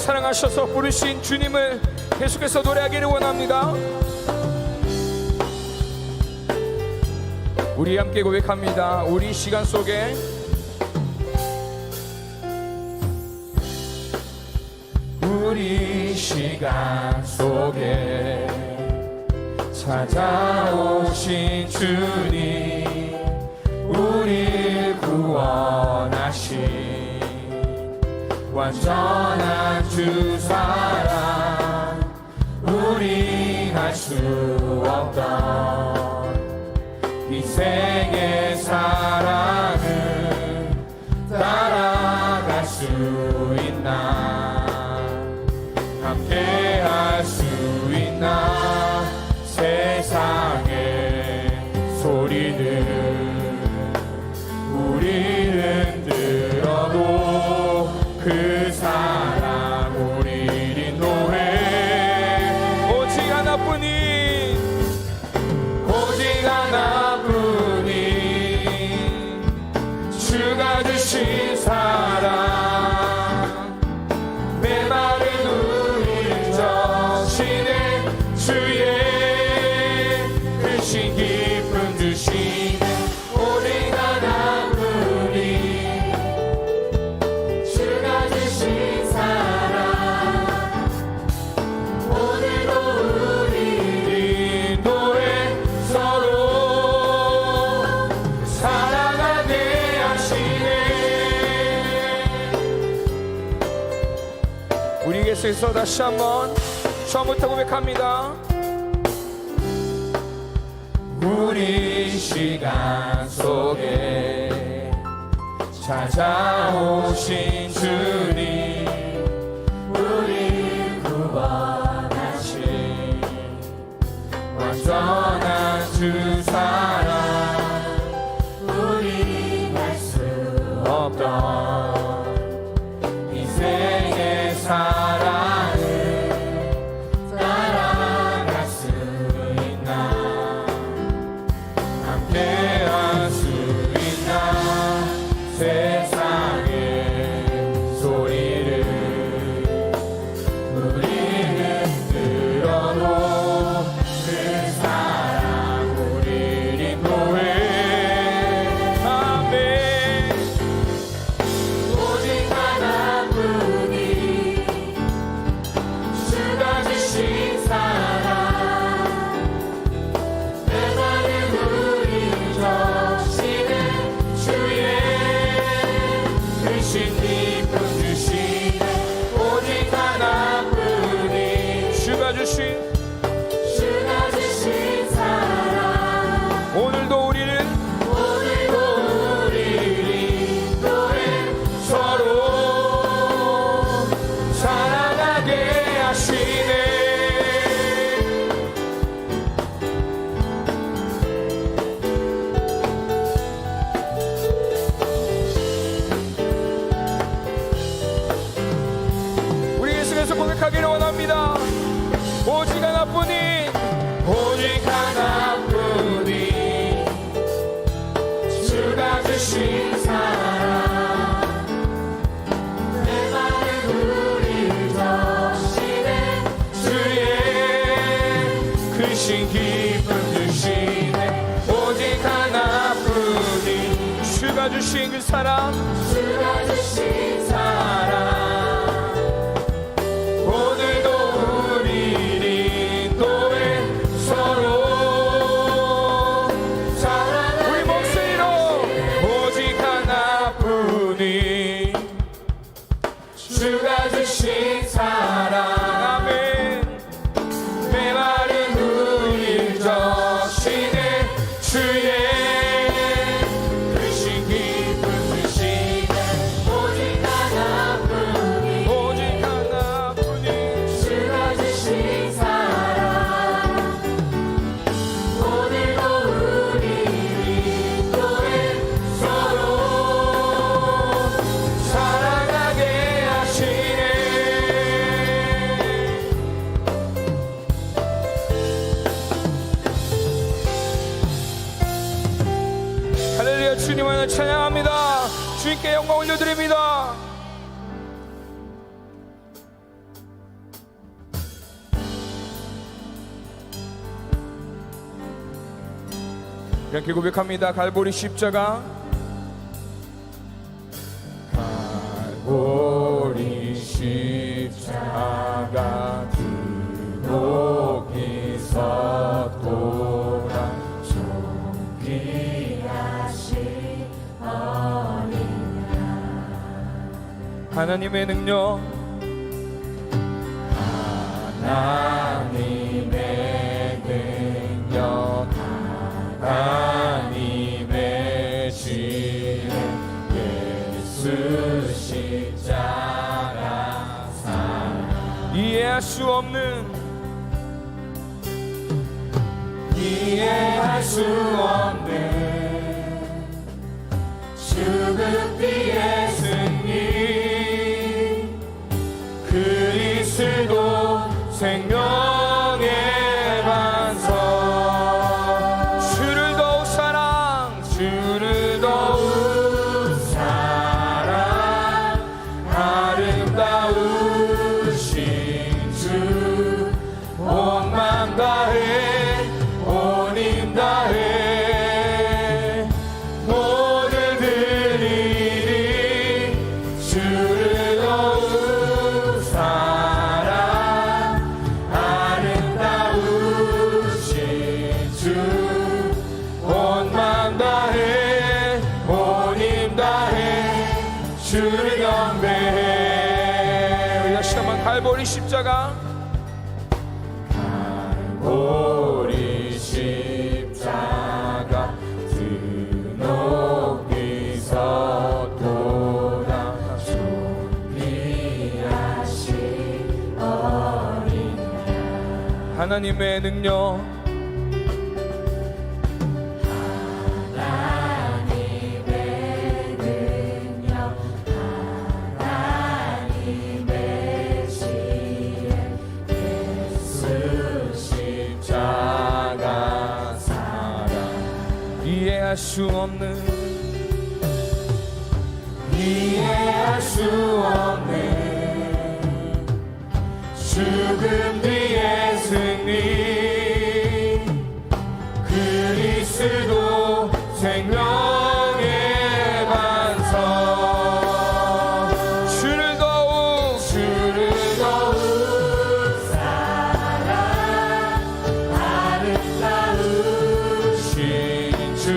사랑하셔서 부르신 주님을 계속해서 노래하기를 원합니다. 우리 함께 고백합니다. 우리 시간 속에 우리 시간 속에 찾아오신 주님, 우리를 구원하신 완전한 주 사랑, 우리 할 수 없던 인생의 사랑을 따라갈 수 있나, 함께 할 수 있나. 세상의 소리를 우리는 들어도 그 사랑 우리를 노래. 오직 하나뿐인, 오직 하나뿐인 주가 주신 사랑, 메마른 우리를 적시는 주의 크신 기쁨 주시네. 오직 하나뿐인 주가 주신 사랑, 오늘도 우리 인도에 서로 사랑하게 하시네. 우리 계속해서 다시 한번 처음부터 고백합니다. 우리 시간 속에 찾아오신 주님, 우리 구원하신 완전한 주 사랑, 우리 할 수 없던 인생의 사랑을 따라갈 수 있나, 함께 할 수 있나. 세상의 소리를 우리는 들어도 그 사랑 우리를 인도해. 아멘. 오직 하나뿐인 주가 주신 사랑, 메마른 우리 적시는 주의 크신 기쁨 주시네. 오직 하나뿐인 주가 주신 사랑, 오늘도 우리를 인도해 서로 사랑하게 하시네. 우리 계속해서 고백하기를 원합니다. 오직 하나뿐인, 오직 하나뿐인 주가 주신 사랑, 메마른 우리를 적시네. 주의 크신 기쁨 주시네. 오직 하나뿐인 주가 주신 그 사랑, 주가 주신 사랑, 오늘도 우리를 인도해 서로 사랑하게. 우리 목소리로 오직 하나뿐인 주가 주신 사랑, 아멘. 메마른 우리를 적시네. 주의 크신 기쁨 주시네. 오직 하나뿐인, 오직 하나뿐인 주가 주신 사랑, 오늘도 우리를 인도해 서로 사랑하게 하시네. 할렐루야. 주님을 찬양합니다. 주님께 영광 올려드립니다. 이렇게 고백합니다. 갈보리 십자가, 갈보리 십자가 그 높이 섰도다. 존귀하신 어린 양. 하나님의 능력, 하나님의 능력, 하나님의 지혜, 예수 십자가 사랑. 이해할 수 없는, 이해할 수 없는 죽음 뒤의 승리, 그리스도 생명의 반석. 주를 더욱 사랑, 주를 더욱 사랑, 아름다우신 주, 온 맘 다해 온 힘 다해 모두 드리리. 주를 더욱 사랑, 아름다우신 주, 온 맘 다해 온 힘 다해 주를 경배해. 우리 다시 한번 갈보리 십자가, 갈보리 십자가 그 높이 섰도다. 존귀하신 어린 양. 하나님의 능력, 하나님의 능력, 하나님의 지혜, 예수 십자가 사랑. 이해할 수 없는, 이해할 수 없는 죽음 뒤의 승리, 그리스도 생명의 반석. 주를 더욱, 주를 더욱 사랑, 아름다우신 주,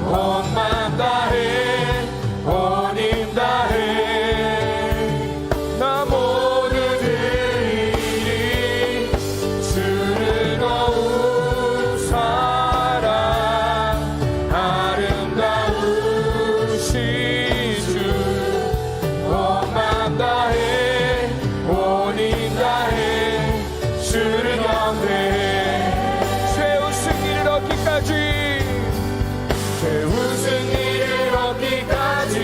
온 맘 다해 온 힘 다해 나 모두 드리리. 주를 더욱 사랑, 아름다우신 주, 온 맘 다해 온 힘 다해 주를 경배해. 최후 승리를 얻기까지, 최후 승리를 얻기까지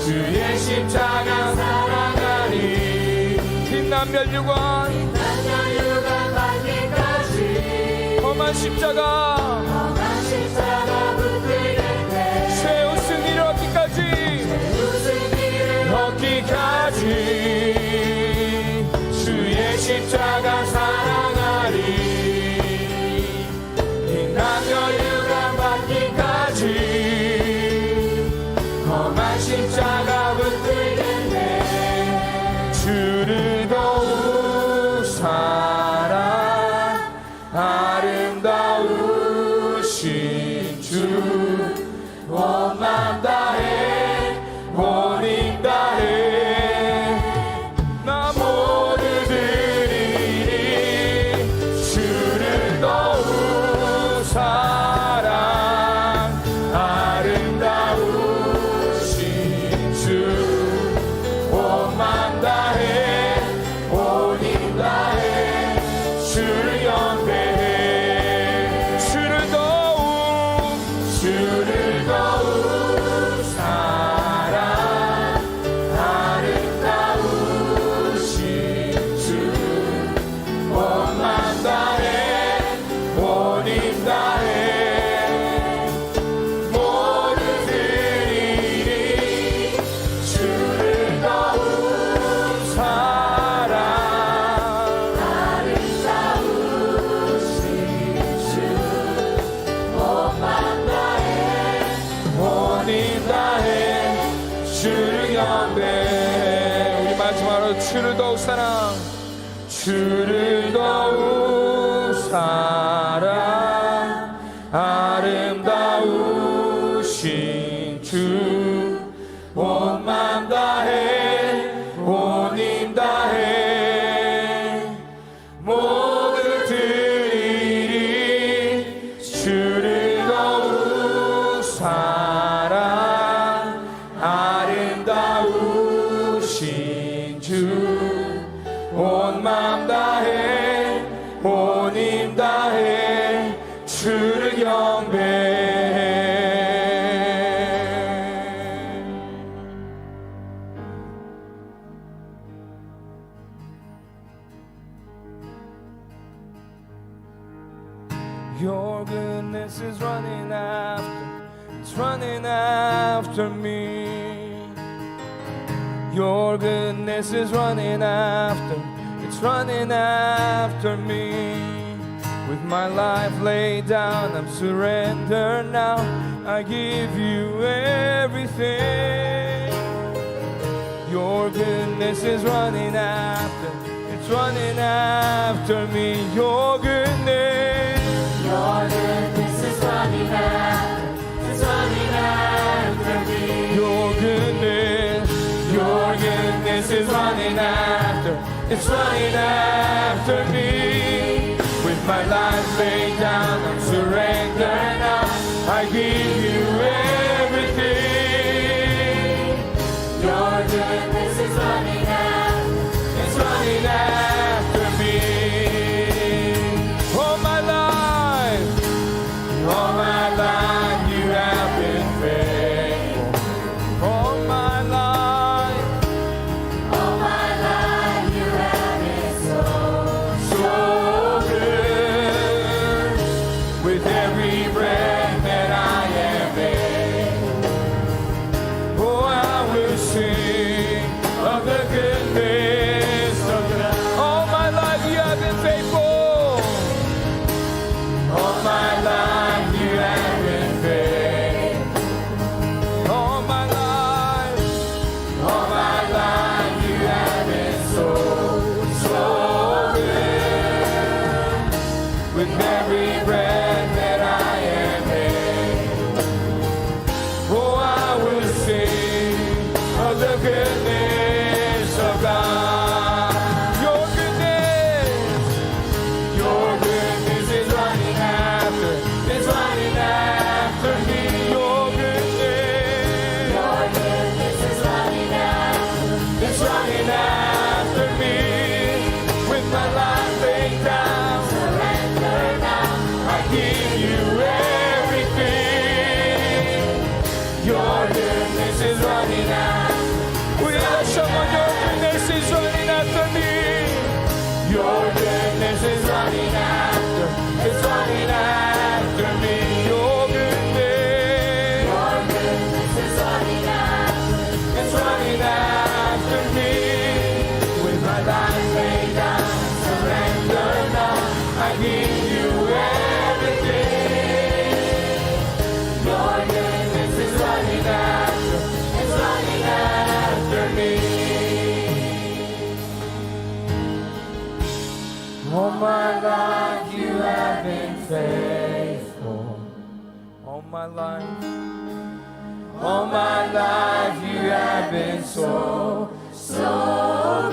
주의 십자가 사랑하리. 빛난 멸류관 받기까지 험한 십자가 붙들겠네. 최후 승리를 얻기까지 주의 십자가 사랑하리. 빛난 멸류관 받기까지 험한 십자가 붙들겠네. 주를 더욱 사랑, 아름다우신 주, 온 맘 다해 온 힘 다해 나 모두 드리리. 주를 더욱 사랑, 아름다우신 주, 온 맘 다해 온 힘 다해 주를 경배해. 주를 더욱, 주를 더욱 주를 더욱 사랑 아름다우신 주 온 맘 다해 온 힘 다해 모두 드리리 주를 더욱 사랑 아름다우신 주 온 맘 다해 온 힘 다해 주를 경배해. Your goodness is running after, it's running after me. Your goodness is running after, it's running after me. With my life laid down, I'm surrendered now. I give you everything. Your goodness is running after, it's running after me. Your goodness is running after, it's running after me. Your goodness is running after, it's running after me. With my life laid down, I'm surrendered now. I give you everything. Your goodness is running after, It's running after me. All my life you have been faithful. All my life you have been so good. With every breath that I am able, oh, I will sing of the goodness of God. All my life you have been faithful. All my life you have been faithful. All my life you have been so good. With every breath that I am able, oh, I will sing of the goodness of God. Your goodness is running after, it's running after me. Your goodness is running after, it's running after me. With my life laid down, surrender now. I give you everything. Your goodness is running after. We are someone, your goodness is running after me. Your goodness is running after, it's running after me. Your goodness is running after, it's running after me. With my life laid down, surrender now. I give you everything. Your goodness is running after, it's running after me. All my life you have been faithful. All my life you have been so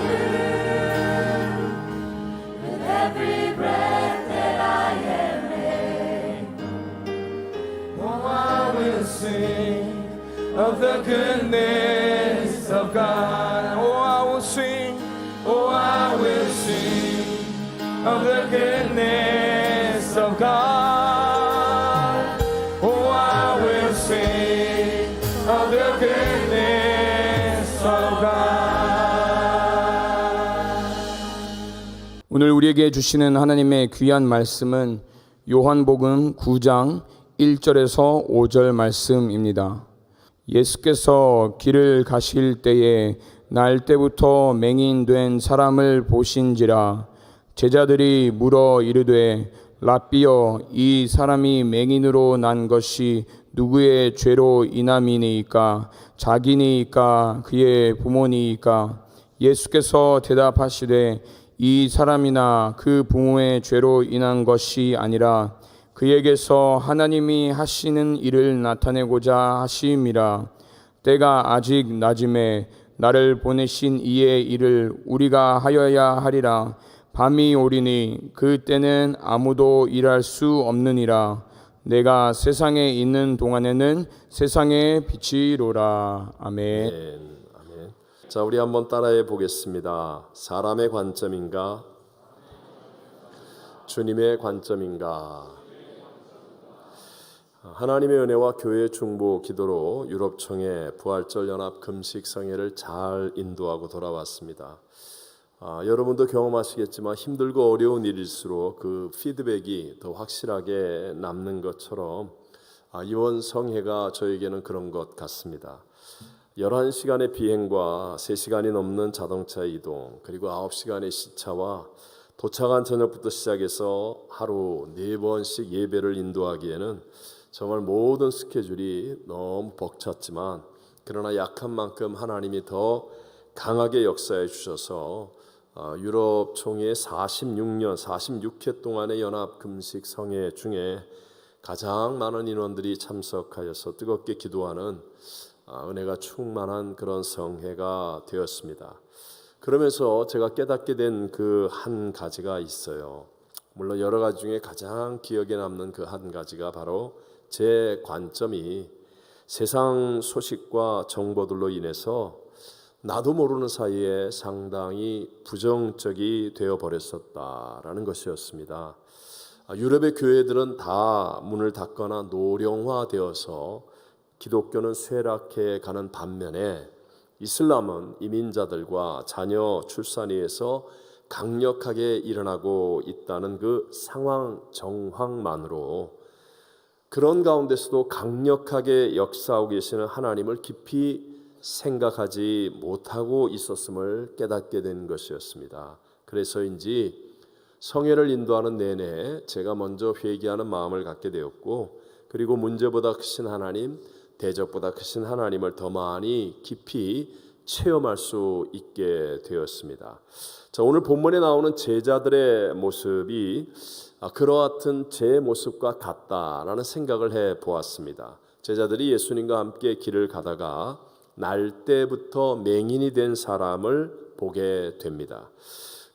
good. With every breath that I am able, Oh, I will sing of the goodness of God. Oh, I will sing. Oh, I will sing of the goodness of God. Oh, I will sing of the goodness of God. 오늘 우리에게 주시는 하나님의 귀한 말씀은 요한복음 9장 1절에서 5절 말씀입니다. 예수께서 길을 가실 때에 날 때부터 맹인된 사람을 보신지라. 제자들이 물어 이르되 랍비여, 이 사람이 맹인으로 난 것이 누구의 죄로 인함이니이까? 자기니이까 그의 부모니이까? 예수께서 대답하시되 이 사람이나 그 부모의 죄로 인한 것이 아니라 그에게서 하나님이 하시는 일을 나타내고자 하심이라. 때가 아직 낮음에 나를 보내신 이의 일을 우리가 하여야 하리라. 밤이 오리니 그 때는 아무도 일할 수 없느니라. 내가 세상에 있는 동안에는 세상의 빛이로라. 아멘. 아멘. 자, 우리 한번 따라해 보겠습니다. 사람의 관점인가? 주님의 관점인가? 하나님의 은혜와 교회의 중보 기도로 유럽총회 부활절 연합 금식 성회를 잘 인도하고 돌아왔습니다. 여러분도 경험하시겠지만 힘들고 어려운 일일수록 그 피드백이 더 확실하게 남는 것처럼 이번 성회가 저에게는 그런 것 같습니다. 11시간의 비행과 3시간이 넘는 자동차 이동, 그리고 9시간의 시차와 도착한 저녁부터 시작해서 하루 4번씩 예배를 인도하기에는 정말 모든 스케줄이 너무 벅찼지만, 그러나 약한 만큼 하나님이 더 강하게 역사해 주셔서 유럽 총회 46회 동안의 연합 금식 성회 중에 가장 많은 인원들이 참석하여서 뜨겁게 기도하는 은혜가 충만한 그런 성회가 되었습니다. 그러면서 제가 깨닫게 된 그 한 가지가 있어요. 물론 여러 가지 중에 가장 기억에 남는 그 한 가지가 바로 제 관점이 세상 소식과 정보들로 인해서 나도 모르는 사이에 상당히 부정적이 되어버렸었다라는 것이었습니다. 유럽의 교회들은 다 문을 닫거나 노령화되어서 기독교는 쇠락해 가는 반면에 이슬람은 이민자들과 자녀 출산위에서 강력하게 일어나고 있다는 그 상황 정황만으로 그런 가운데서도 강력하게 역사하고 계시는 하나님을 깊이 생각하지 못하고 있었음을 깨닫게 된 것이었습니다. 그래서인지 성회를 인도하는 내내 제가 먼저 회개하는 마음을 갖게 되었고, 그리고 문제보다 크신 하나님, 대적보다 크신 하나님을 더 많이 깊이 체험할 수 있게 되었습니다. 자, 오늘 본문에 나오는 제자들의 모습이 그러하던 제 모습과 같다라는 생각을 해보았습니다. 제자들이 예수님과 함께 길을 가다가 날 때부터 맹인이 된 사람을 보게 됩니다.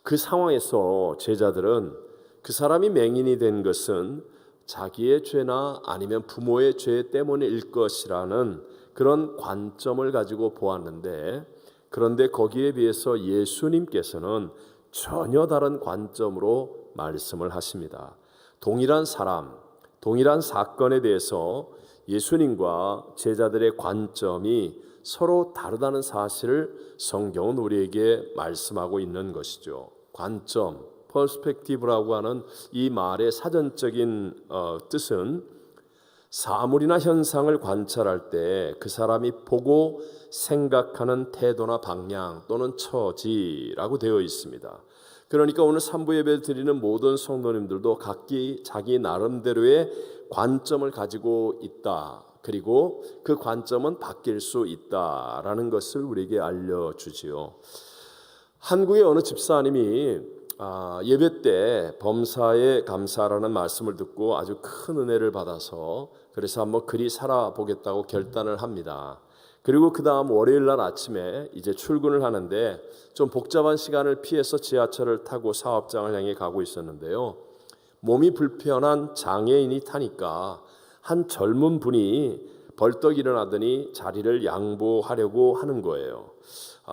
그 상황에서 제자들은 그 사람이 맹인이 된 것은 자기의 죄나 아니면 부모의 죄 때문일 것이라는 그런 관점을 가지고 보았는데, 그런데 거기에 비해서 예수님께서는 전혀 다른 관점으로 말씀을 하십니다. 동일한 사람, 동일한 사건에 대해서 예수님과 제자들의 관점이 서로 다르다는 사실을 성경은 우리에게 말씀하고 있는 것이죠. 관점, 퍼스펙티브라고 하는 이 말의 사전적인 뜻은 사물이나 현상을 관찰할 때 그 사람이 보고 생각하는 태도나 방향 또는 처지라고 되어 있습니다. 그러니까 오늘 3부 예배를 드리는 모든 성도님들도 각기 자기 나름대로의 관점을 가지고 있다. 그리고 그 관점은 바뀔 수 있다라는 것을 우리에게 알려주지요. 한국의 어느 집사님이 예배 때 범사에 감사라는 말씀을 듣고 아주 큰 은혜를 받아서 그래서 한번 그리 살아보겠다고 결단을 합니다. 그리고 그 다음 월요일 날 아침에 이제 출근을 하는데 좀 복잡한 시간을 피해서 지하철을 타고 사업장을 향해 가고 있었는데요. 몸이 불편한 장애인이 타니까 한 젊은 분이 벌떡 일어나더니 자리를 양보하려고 하는 거예요.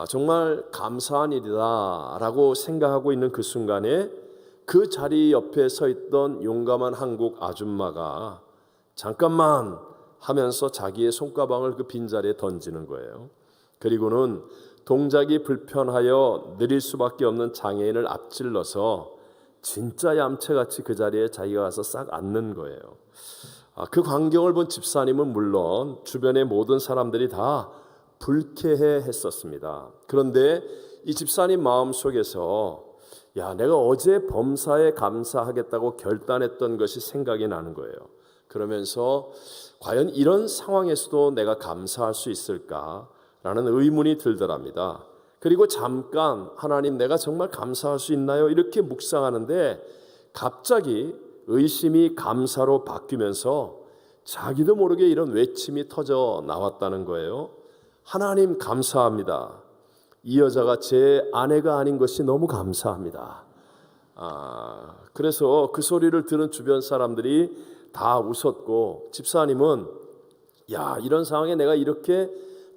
정말 감사한 일이다라고 생각하고 있는 그 순간에 그 자리 옆에 서 있던 용감한 한국 아줌마가 잠깐만 하면서 자기의 손가방을 그 빈자리에 던지는 거예요. 그리고는 동작이 불편하여 느릴 수밖에 없는 장애인을 앞질러서 진짜 얌체같이 그 자리에 자기가 가서 싹 앉는 거예요. 그 광경을 본 집사님은 물론 주변의 모든 사람들이 다 불쾌해 했었습니다. 그런데 이 집사님 마음속에서 내가 어제 범사에 감사하겠다고 결단했던 것이 생각이 나는 거예요. 그러면서 과연 이런 상황에서도 내가 감사할 수 있을까라는 의문이 들더랍니다. 그리고 잠깐 하나님 내가 정말 감사할 수 있나요? 이렇게 묵상하는데 갑자기 의심이 감사로 바뀌면서 자기도 모르게 이런 외침이 터져 나왔다는 거예요. 하나님 감사합니다. 이 여자가 제 아내가 아닌 것이 너무 감사합니다. 그래서 그 소리를 들은 주변 사람들이 다 웃었고 집사님은 야, 이런 상황에 내가 이렇게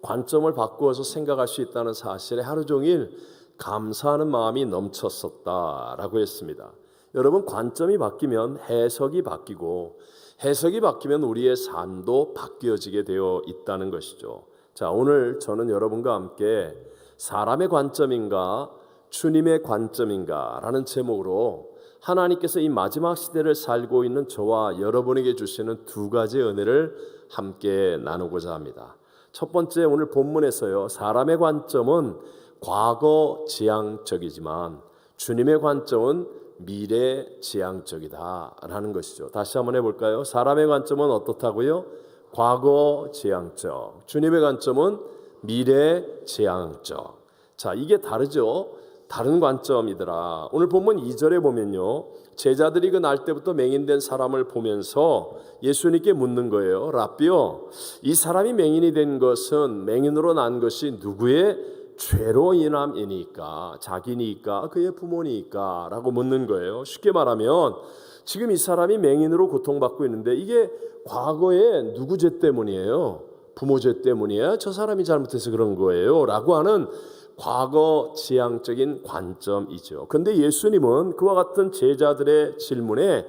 관점을 바꾸어서 생각할 수 있다는 사실에 하루 종일 감사하는 마음이 넘쳤었다라고 했습니다. 여러분, 관점이 바뀌면 해석이 바뀌고 해석이 바뀌면 우리의 삶도 바뀌어지게 되어 있다는 것이죠. 자, 오늘 저는 여러분과 함께 사람의 관점인가 주님의 관점인가 라는 제목으로 하나님께서 이 마지막 시대를 살고 있는 저와 여러분에게 주시는 두 가지 은혜를 함께 나누고자 합니다. 첫 번째, 오늘 본문에서요, 사람의 관점은 과거 지향적이지만 주님의 관점은 미래 지향적이다라는 것이죠. 다시 한번 해볼까요? 사람의 관점은 어떻다고요? 과거 지향적. 주님의 관점은 미래 지향적. 자, 이게 다르죠. 다른 관점이더라. 오늘 본문 2절에 보면요, 제자들이 그 날 때부터 맹인된 사람을 보면서 예수님께 묻는 거예요. 랍비요, 이 사람이 맹인이 된 것은 맹인으로 난 것이 누구의 죄로 인함이니까, 자기니까, 그의 부모니까 라고 묻는 거예요. 쉽게 말하면 지금 이 사람이 맹인으로 고통받고 있는데 이게 과거에 누구 죄 때문이에요? 부모 죄 때문이에요? 저 사람이 잘못해서 그런 거예요? 라고 하는 과거 지향적인 관점이죠. 그런데 예수님은 그와 같은 제자들의 질문에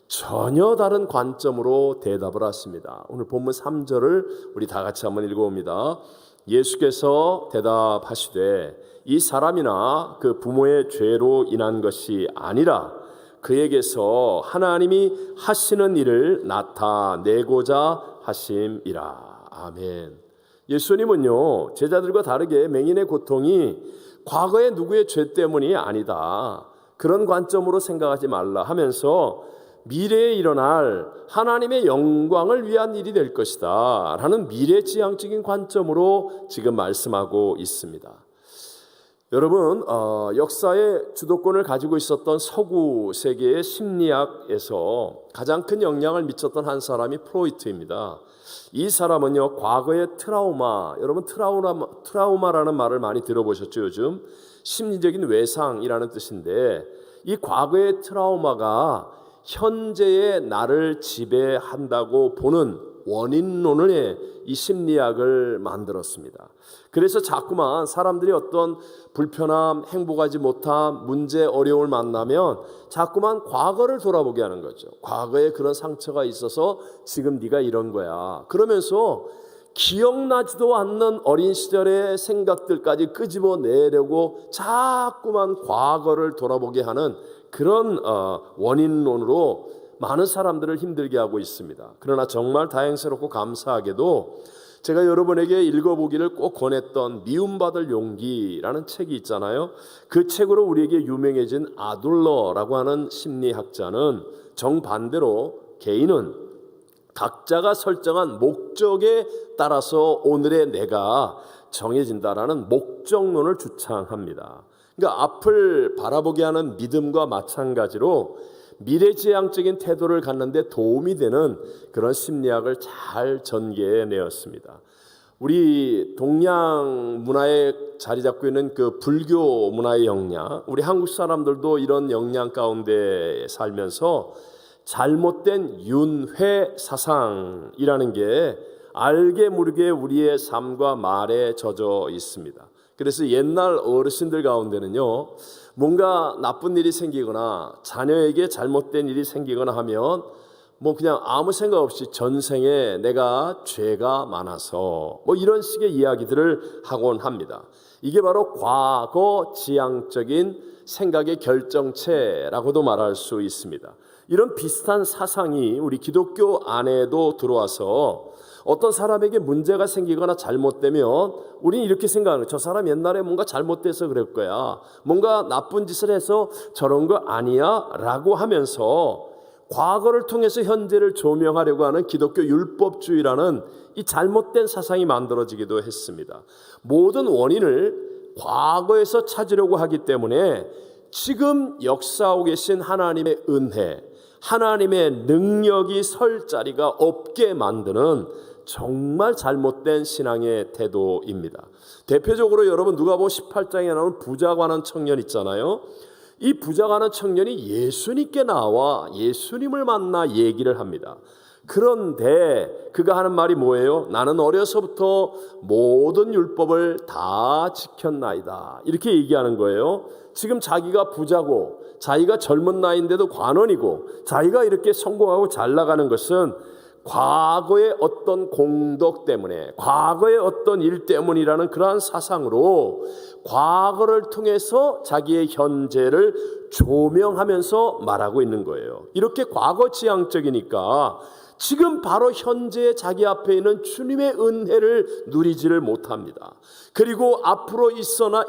전혀 다른 관점으로 대답을 하십니다. 오늘 본문 3절을 우리 다 같이 한번 읽어봅니다. 예수께서 대답하시되 이 사람이나 그 부모의 죄로 인한 것이 아니라 그에게서 하나님이 하시는 일을 나타내고자 하심이라. 아멘. 예수님은요, 제자들과 다르게 맹인의 고통이 과거의 누구의 죄 때문이 아니다, 그런 관점으로 생각하지 말라 하면서 미래에 일어날 하나님의 영광을 위한 일이 될 것이다 라는 미래지향적인 관점으로 지금 말씀하고 있습니다. 여러분, 역사의 주도권을 가지고 있었던 서구 세계의 심리학에서 가장 큰 영향을 미쳤던 한 사람이 프로이트입니다. 이 사람은요, 과거의 트라우마, 여러분 트라우마라는 말을 많이 들어보셨죠? 요즘 심리적인 외상이라는 뜻인데 이 과거의 트라우마가 현재의 나를 지배한다고 보는 원인론을 이 심리학을 만들었습니다. 그래서 자꾸만 사람들이 어떤 불편함, 행복하지 못함, 문제, 어려움을 만나면 자꾸만 과거를 돌아보게 하는 거죠. 과거에 그런 상처가 있어서 지금 네가 이런 거야. 그러면서 기억나지도 않는 어린 시절의 생각들까지 끄집어내려고 자꾸만 과거를 돌아보게 하는 그런 원인론으로 많은 사람들을 힘들게 하고 있습니다. 그러나 정말 다행스럽고 감사하게도 제가 여러분에게 읽어보기를 꼭 권했던 미움받을 용기라는 책이 있잖아요. 그 책으로 우리에게 유명해진 아둘러라고 하는 심리학자는 정반대로 개인은 각자가 설정한 목적에 따라서 오늘의 내가 정해진다라는 목적론을 주창합니다. 그러니까 앞을 바라보게 하는 믿음과 마찬가지로 미래지향적인 태도를 갖는데 도움이 되는 그런 심리학을 잘 전개해내었습니다. 우리 동양 문화에 자리 잡고 있는 그 불교 문화의 영향, 우리 한국 사람들도 이런 영향 가운데 살면서 잘못된 윤회 사상이라는 게 알게 모르게 우리의 삶과 말에 젖어 있습니다. 그래서 옛날 어르신들 가운데는요, 뭔가 나쁜 일이 생기거나 자녀에게 잘못된 일이 생기거나 하면 뭐 그냥 아무 생각 없이 전생에 내가 죄가 많아서 뭐 이런 식의 이야기들을 하곤 합니다. 이게 바로 과거 지향적인 생각의 결정체라고도 말할 수 있습니다. 이런 비슷한 사상이 우리 기독교 안에도 들어와서 어떤 사람에게 문제가 생기거나 잘못되면 우리는 이렇게 생각하는 거예요. 저 사람 옛날에 뭔가 잘못돼서 그럴 거야. 뭔가 나쁜 짓을 해서 저런 거 아니야? 라고 하면서 과거를 통해서 현재를 조명하려고 하는 기독교 율법주의라는 이 잘못된 사상이 만들어지기도 했습니다. 모든 원인을 과거에서 찾으려고 하기 때문에 지금 역사하고 계신 하나님의 은혜, 하나님의 능력이 설 자리가 없게 만드는 정말 잘못된 신앙의 태도입니다. 대표적으로 여러분 누가복음 18장에 나오는 부자 관한 청년 있잖아요. 이 부자 관한 청년이 예수님께 나와 예수님을 만나 얘기를 합니다. 그런데 그가 하는 말이 뭐예요? 나는 어려서부터 모든 율법을 다 지켰나이다. 이렇게 얘기하는 거예요. 지금 자기가 부자고 자기가 젊은 나이인데도 관원이고 자기가 이렇게 성공하고 잘 나가는 것은 과거의 어떤 공덕 때문에, 과거의 어떤 일 때문이라는 그러한 사상으로 과거를 통해서 자기의 현재를 조명하면서 말하고 있는 거예요. 이렇게 과거 지향적이니까 지금 바로 현재 자기 앞에 있는 주님의 은혜를 누리지를 못합니다. 그리고 앞으로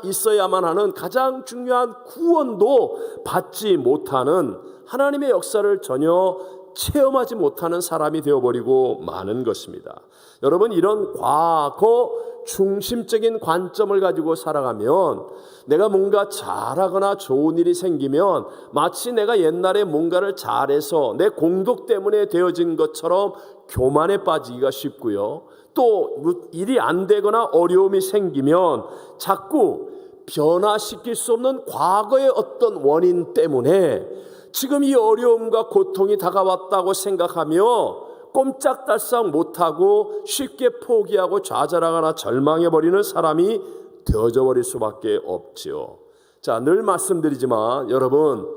있어야만 하는 가장 중요한 구원도 받지 못하는 하나님의 역사를 전혀 체험하지 못하는 사람이 되어버리고 마는 것입니다. 여러분, 이런 과거 중심적인 관점을 가지고 살아가면 내가 뭔가 잘하거나 좋은 일이 생기면 마치 내가 옛날에 뭔가를 잘해서 내 공덕 때문에 되어진 것처럼 교만에 빠지기가 쉽고요. 또 일이 안 되거나 어려움이 생기면 자꾸 변화시킬 수 없는 과거의 어떤 원인 때문에 지금 이 어려움과 고통이 다가왔다고 생각하며 꼼짝달싹 못하고 쉽게 포기하고 좌절하거나 절망해버리는 사람이 되어져 버릴 수밖에 없지요. 자, 늘 말씀드리지만 여러분,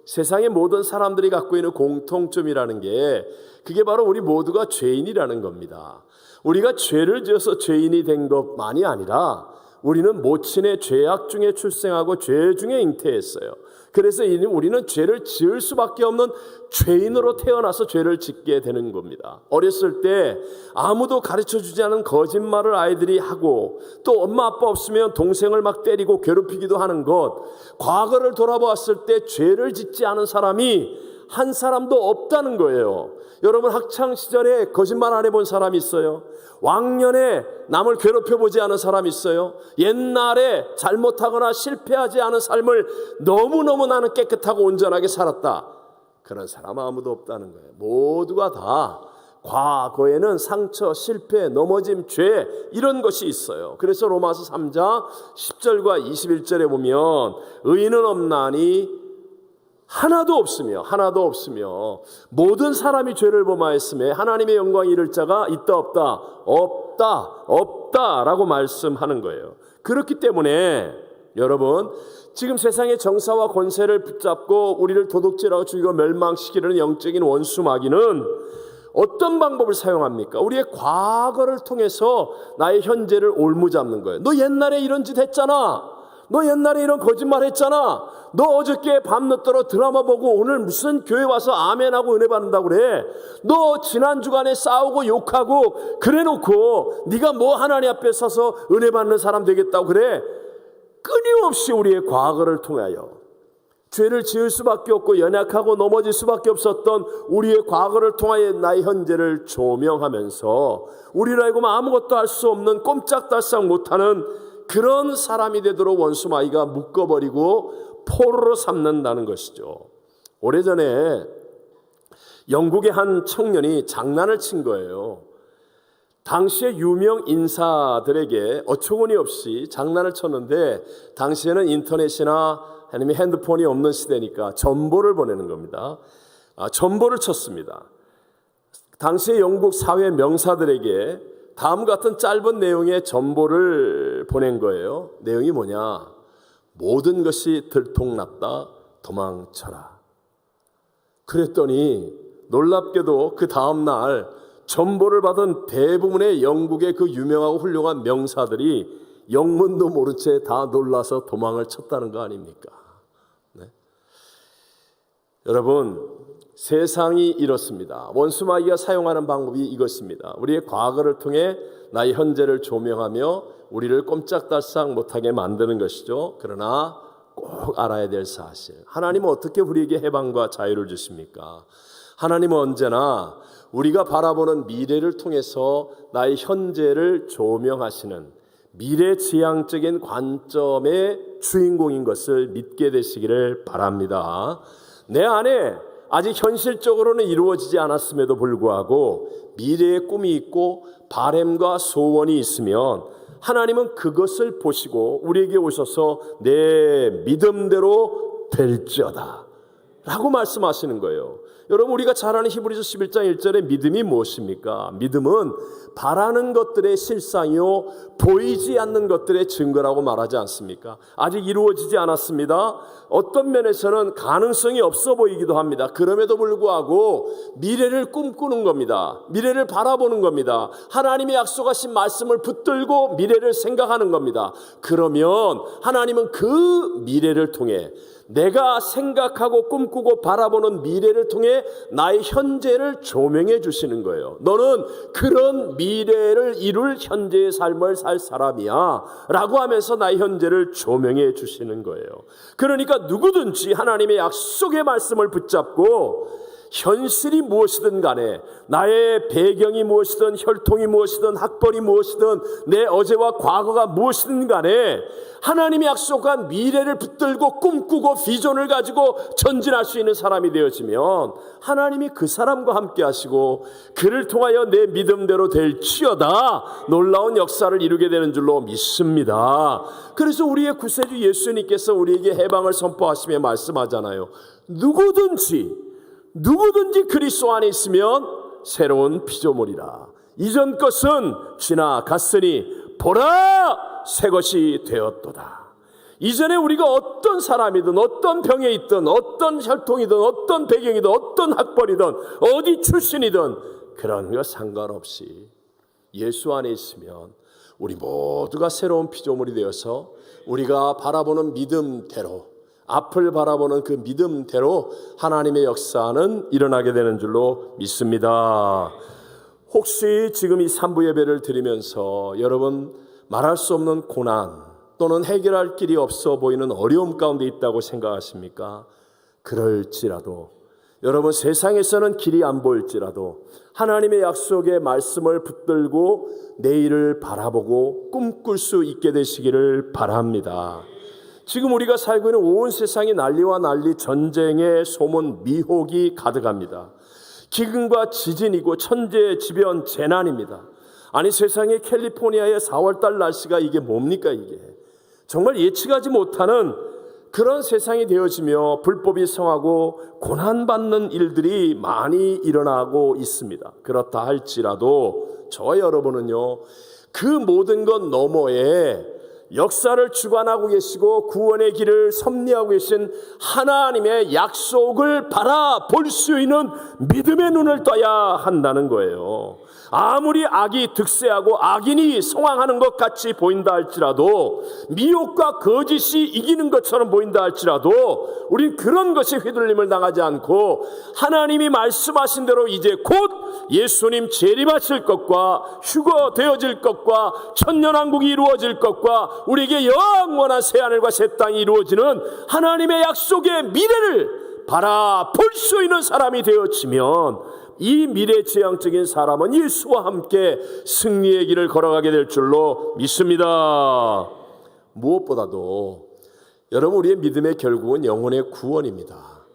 세상의 모든 사람들이 갖고 있는 공통점이라는 게 그게 바로 우리 모두가 죄인이라는 겁니다. 우리가 죄를 지어서 죄인이 된 것만이 아니라 우리는 모친의 죄악 중에 출생하고 죄 중에 잉태했어요. 그래서 우리는 죄를 지을 수밖에 없는 죄인으로 태어나서 죄를 짓게 되는 겁니다. 어렸을 때 아무도 가르쳐주지 않은 거짓말을 아이들이 하고 또 엄마 아빠 없으면 동생을 막 때리고 괴롭히기도 하는 것, 과거를 돌아보았을 때 죄를 짓지 않은 사람이 한 사람도 없다는 거예요. 여러분, 학창시절에 거짓말 안 해본 사람이 있어요? 왕년에 남을 괴롭혀보지 않은 사람이 있어요? 옛날에 잘못하거나 실패하지 않은 삶을 너무너무 나는 깨끗하고 온전하게 살았다, 그런 사람 아무도 없다는 거예요. 모두가 다 과거에는 상처, 실패, 넘어짐, 죄, 이런 것이 있어요. 그래서 로마서 3장 10절과 21절에 보면 의인은 없나니 하나도 없으며 모든 사람이 죄를 범하였음에 하나님의 영광이 이를 자가 있다 없다라고 말씀하는 거예요. 그렇기 때문에 여러분, 지금 세상의 정사와 권세를 붙잡고 우리를 도둑질하고 죽이고 멸망시키려는 영적인 원수 마귀는 어떤 방법을 사용합니까? 우리의 과거를 통해서 나의 현재를 올무잡는 거예요. 너 옛날에 이런 짓 했잖아. 너 옛날에 이런 거짓말 했잖아. 너 어저께 밤늦도록 드라마 보고 오늘 무슨 교회 와서 아멘하고 은혜 받는다고 그래. 너 지난 주간에 싸우고 욕하고 그래놓고 네가 뭐 하나님 앞에 서서 은혜 받는 사람 되겠다고 그래. 끊임없이 우리의 과거를 통하여 죄를 지을 수밖에 없고 연약하고 넘어질 수밖에 없었던 우리의 과거를 통하여 나의 현재를 조명하면서 우리로 하여금 아무것도 할 수 없는 꼼짝달싹 못하는 그런 사람이 되도록 원수 마귀가 묶어버리고 포로로 삼는다는 것이죠. 오래전에 영국의 한 청년이 장난을 친 거예요. 당시의 유명 인사들에게 어처구니 없이 장난을 쳤는데, 당시에는 인터넷이나 아니면 핸드폰이 없는 시대니까 전보를 보내는 겁니다. 전보를 쳤습니다. 당시의 영국 사회 명사들에게 다음 같은 짧은 내용의 전보를 보낸 거예요. 내용이 뭐냐? 모든 것이 들통났다, 도망쳐라. 그랬더니 놀랍게도 그 다음 날 전보를 받은 대부분의 영국의 그 유명하고 훌륭한 명사들이 영문도 모른 채 다 놀라서 도망을 쳤다는 거 아닙니까? 네. 여러분, 세상이 이렇습니다. 원수 마귀가 사용하는 방법이 이것입니다. 우리의 과거를 통해 나의 현재를 조명하며 우리를 꼼짝달싹 못하게 만드는 것이죠. 그러나 꼭 알아야 될 사실, 하나님은 어떻게 우리에게 해방과 자유를 주십니까? 하나님은 언제나 우리가 바라보는 미래를 통해서 나의 현재를 조명하시는, 미래지향적인 관점의 주인공인 것을 믿게 되시기를 바랍니다. 내 안에 아직 현실적으로는 이루어지지 않았음에도 불구하고 미래의 꿈이 있고 바램과 소원이 있으면 하나님은 그것을 보시고 우리에게 오셔서 내 믿음대로 될지어다 라고 말씀하시는 거예요. 여러분, 우리가 잘 아는 히브리서 11장 1절의 믿음이 무엇입니까? 믿음은 바라는 것들의 실상이요 보이지 않는 것들의 증거라고 말하지 않습니까? 아직 이루어지지 않았습니다. 어떤 면에서는 가능성이 없어 보이기도 합니다. 그럼에도 불구하고 미래를 꿈꾸는 겁니다. 미래를 바라보는 겁니다. 하나님의 약속하신 말씀을 붙들고 미래를 생각하는 겁니다. 그러면 하나님은 그 미래를 통해, 내가 생각하고 꿈꾸고 바라보는 미래를 통해 나의 현재를 조명해 주시는 거예요. 너는 그런 미래를 이룰 현재의 삶을 살 사람이야 라고 하면서 나의 현재를 조명해 주시는 거예요. 그러니까 누구든지 하나님의 약속의 말씀을 붙잡고 현실이 무엇이든 간에, 나의 배경이 무엇이든 혈통이 무엇이든 학벌이 무엇이든 내 어제와 과거가 무엇이든 간에 하나님이 약속한 미래를 붙들고 꿈꾸고 비전을 가지고 전진할 수 있는 사람이 되어지면 하나님이 그 사람과 함께 하시고 그를 통하여 내 믿음대로 될지어다 놀라운 역사를 이루게 되는 줄로 믿습니다. 그래서 우리의 구세주 예수님께서 우리에게 해방을 선포하시며 말씀하잖아요. 누구든지 그리스도 안에 있으면 새로운 피조물이라. 이전 것은 지나갔으니 보라 새 것이 되었도다. 이전에 우리가 어떤 사람이든 어떤 병에 있든 어떤 혈통이든 어떤 배경이든 어떤 학벌이든 어디 출신이든 그런 거 상관없이 예수 안에 있으면 우리 모두가 새로운 피조물이 되어서 우리가 바라보는 믿음대로, 앞을 바라보는 그 믿음대로 하나님의 역사는 일어나게 되는 줄로 믿습니다. 혹시 지금 이 3부 예배를 드리면서 여러분 말할 수 없는 고난 또는 해결할 길이 없어 보이는 어려움 가운데 있다고 생각하십니까? 그럴지라도, 여러분 세상에서는 길이 안 보일지라도 하나님의 약속의 말씀을 붙들고 내일을 바라보고 꿈꿀 수 있게 되시기를 바랍니다. 지금 우리가 살고 있는 온 세상이 난리와 난리, 전쟁의 소문, 미혹이 가득합니다. 기근과 지진이고 천재지변 재난입니다. 아니 세상의 캘리포니아의 4월달 날씨가 이게 뭡니까? 이게 정말 예측하지 못하는 그런 세상이 되어지며 불법이 성하고 고난받는 일들이 많이 일어나고 있습니다. 그렇다 할지라도 저와 여러분은요, 그 모든 것 너머에 역사를 주관하고 계시고 구원의 길을 섭리하고 계신 하나님의 약속을 바라볼 수 있는 믿음의 눈을 떠야 한다는 거예요. 아무리 악이 득세하고 악인이 성황하는 것 같이 보인다 할지라도, 미혹과 거짓이 이기는 것처럼 보인다 할지라도 우린 그런 것에 휘둘림을 당하지 않고 하나님이 말씀하신 대로 이제 곧 예수님 재림하실 것과 휴거되어질 것과 천년왕국이 이루어질 것과 우리에게 영원한 새하늘과 새 땅이 이루어지는 하나님의 약속의 미래를 바라볼 수 있는 사람이 되어지면 이 미래지향적인 사람은 예수와 함께 승리의 길을 걸어가게 될 줄로 믿습니다. 무엇보다도 여러분, 우리의 믿음의 결국은 영혼의 구원입니다.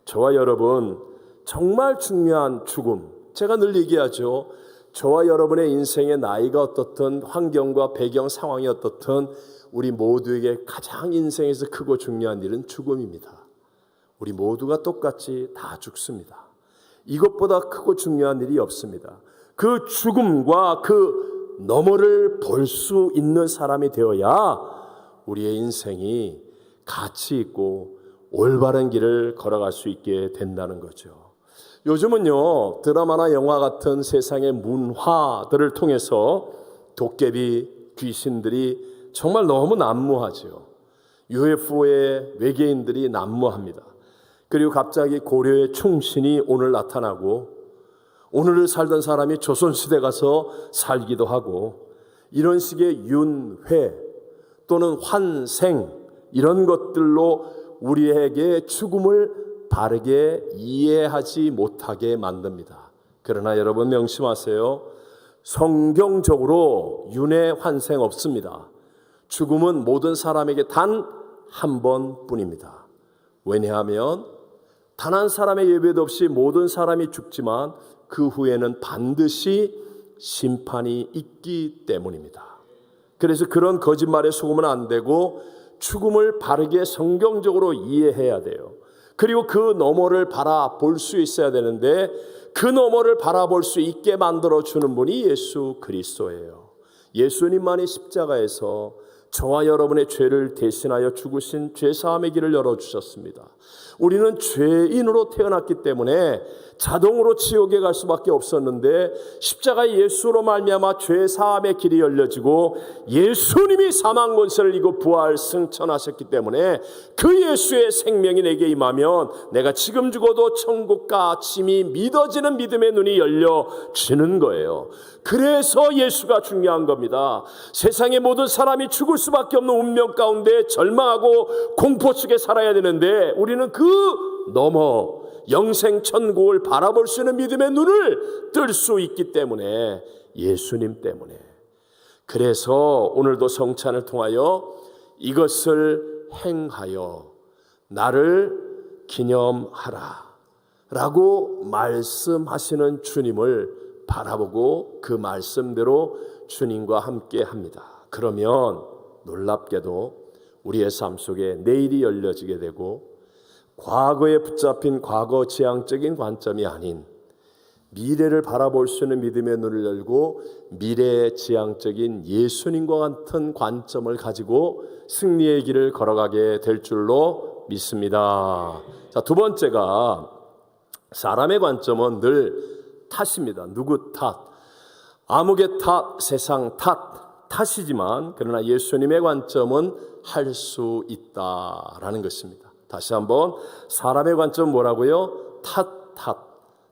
저와 여러분 정말 중요한 죽음, 제가 늘 얘기하죠. 저와 여러분의 인생의 나이가 어떻든 환경과 배경 상황이 어떻든 우리 모두에게 가장 인생에서 크고 중요한 일은 죽음입니다. 우리 모두가 똑같이 다 죽습니다. 이것보다 크고 중요한 일이 없습니다. 그 죽음과 그 너머를 볼 수 있는 사람이 되어야 우리의 인생이 가치 있고 올바른 길을 걸어갈 수 있게 된다는 거죠. 요즘은요, 드라마나 영화 같은 세상의 문화들을 통해서 도깨비, 귀신들이 정말 너무 난무하죠. UFO의 외계인들이 난무합니다. 그리고 갑자기 고려의 충신이 오늘 나타나고 오늘을 살던 사람이 조선시대 가서 살기도 하고, 이런 식의 윤회 또는 환생, 이런 것들로 우리에게 죽음을 바르게 이해하지 못하게 만듭니다. 그러나 여러분 명심하세요. 성경적으로 윤회 환생 없습니다. 죽음은 모든 사람에게 단 한 번뿐입니다. 왜냐하면 단 한 사람의 예배도 없이 모든 사람이 죽지만 그 후에는 반드시 심판이 있기 때문입니다. 그래서 그런 거짓말에 속으면 안 되고 죽음을 바르게 성경적으로 이해해야 돼요. 그리고 그 너머를 바라볼 수 있어야 되는데 그 너머를 바라볼 수 있게 만들어주는 분이 예수 그리스도예요. 예수님만이 십자가에서 저와 여러분의 죄를 대신하여 죽으신 죄사함의 길을 열어주셨습니다. 우리는 죄인으로 태어났기 때문에 자동으로 지옥에 갈 수밖에 없었는데 십자가 예수로 말미암아 죄사함의 길이 열려지고 예수님이 사망 권세를 이고 부활 승천하셨기 때문에 그 예수의 생명이 내게 임하면 내가 지금 죽어도 천국과 침이 믿어지는 믿음의 눈이 열려지는 거예요. 그래서 예수가 중요한 겁니다. 세상의 모든 사람이 죽을 수밖에 없는 운명 가운데 절망하고 공포 속에 살아야 되는데 우리는 그 넘어 영생 천국을 바라볼 수 있는 믿음의 눈을 뜰 수 있기 때문에 예수님 때문에 그래서 오늘도 성찬을 통하여 이것을 행하여 나를 기념하라 라고 말씀하시는 주님을 바라보고 그 말씀대로 주님과 함께 합니다. 그러면 놀랍게도 우리의 삶 속에 내일이 열려지게 되고 과거에 붙잡힌 과거 지향적인 관점이 아닌 미래를 바라볼 수 있는 믿음의 눈을 열고 미래의 지향적인 예수님과 같은 관점을 가지고 승리의 길을 걸어가게 될 줄로 믿습니다. 자, 두 번째가 사람의 관점은 늘 탓입니다. 누구 탓, 아무개 탓, 세상 탓이지만 그러나 예수님의 관점은 할 수 있다라는 것입니다. 다시 한번 사람의 관점은 뭐라고요?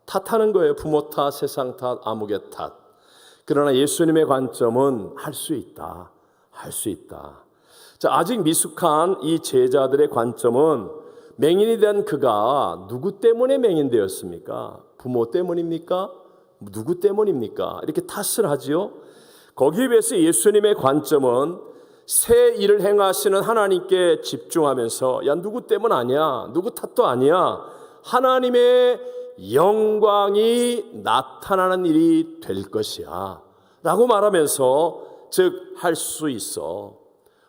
탓하는 거예요. 부모 탓, 세상 탓, 아무개 탓. 그러나 예수님의 관점은 할 수 있다. 할 수 있다. 자, 아직 미숙한 이 제자들의 관점은 맹인이 된 그가 누구 때문에 맹인되었습니까? 부모 때문입니까? 누구 때문입니까? 이렇게 탓을 하지요. 거기에 비해서 예수님의 관점은 새 일을 행하시는 하나님께 집중하면서 야 누구 때문 아니야, 누구 탓도 아니야, 하나님의 영광이 나타나는 일이 될 것이야 라고 말하면서 즉 할 수 있어,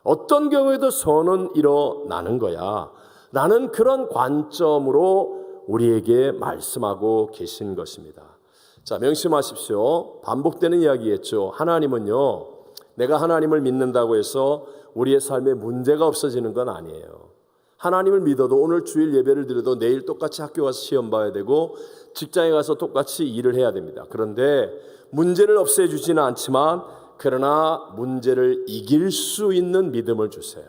어떤 경우에도 선은 일어나는 거야 라는 그런 관점으로 우리에게 말씀하고 계신 것입니다. 자, 명심하십시오. 반복되는 이야기겠죠. 하나님은요, 내가 하나님을 믿는다고 해서 우리의 삶에 문제가 없어지는 건 아니에요. 하나님을 믿어도 오늘 주일 예배를 드려도 내일 똑같이 학교 가서 시험 봐야 되고 직장에 가서 똑같이 일을 해야 됩니다. 그런데 문제를 없애주지는 않지만 그러나 문제를 이길 수 있는 믿음을 주세요.